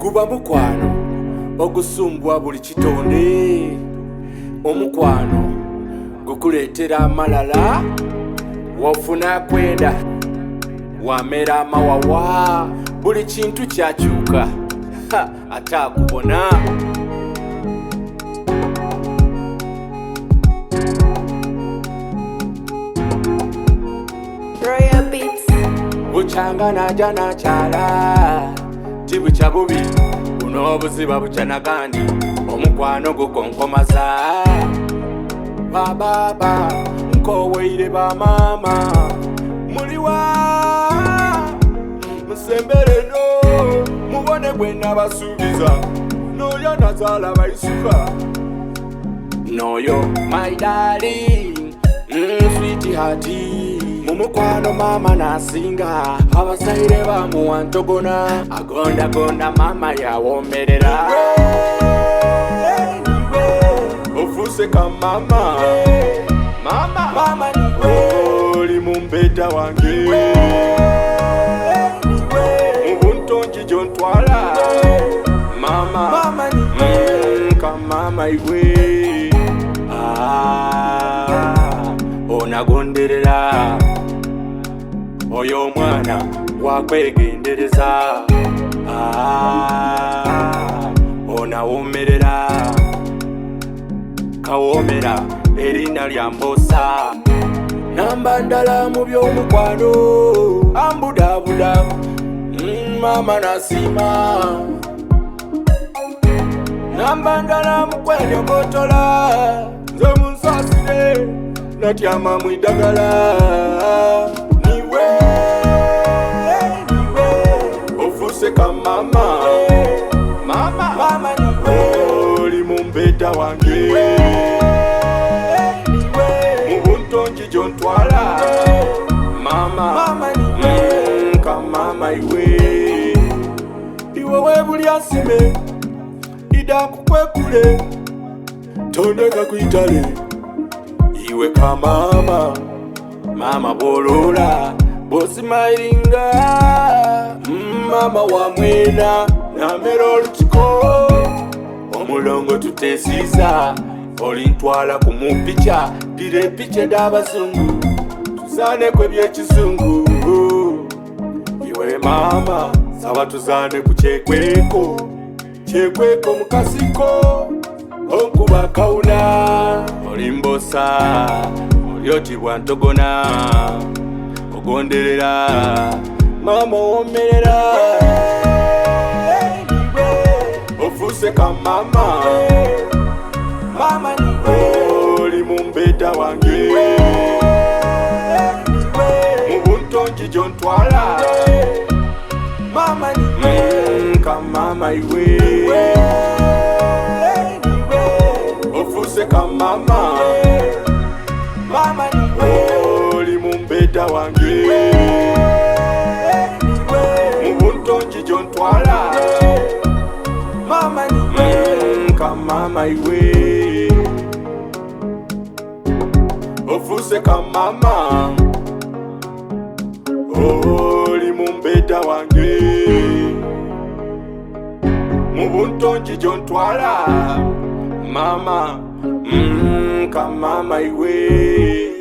Guba mukwano ogusumbwa buli kitonde, omukwano gukuleetera amalala, wafuna kwenda wamera amawawa, buli kintu kyakyuka ate akubona. Bukyanga naja nakyala tibukya bubi, buno obuziba bukya nagandi, omukwano gukonkomaza. Bababa nkoweire bamama muliwa musembereno, mubone bwe nabasuubiza, n'oyo nazaala bayisuka, n'oyo my darling, sweetheart. Mumukwano mama nasinga, abazaire bamuwa ntogona, agondagonda mama yawomerera. Ofuse ka mama, mama niwe, oli mumbeta wange, mubuntonji jontwala, mama niwe, ka mama iwe, onagonderera. Oyo mwana wakwegendereza, onawomerera, kawomera erina lya mbosa. Namba ndala mu by'omukwano ambudabuda, mama nasima. Namba ndala mu kwenyogotola, nze munsasire natyama mwidagala. Ka mama niwe, oli mumbeta wange, mubuntonji jontwala, mama niwe, ka mama iwe. Iwe webuli asime ida kukwekule, tondeka kwitale, iwe ka mama bolola bosimayiringa, mama wa mwena namera olutiko, omulongo tutesiza, olintwala kumupicha, dira epicha ed'abazungu, tuzaaneko ebyekizungu. Iwe mama saba tuzaane ku kyekweko mukasiko, onkuba kawuna, olimbosa olyotibwa ntogona, ogonderera mama womerera. Ofuse ka mama niwe, oli mumbeta wange, mubuntonji jontwala, mama niwe, ka mama iwe. Ofuse ka mama niwe, oli mumbeta wange, mubuntonji jontwala, mama niwe, ka mama iwe. Ofuse ka mama, oli mumbeta wange, mubuntonji jontwala, mama ka mama iwe.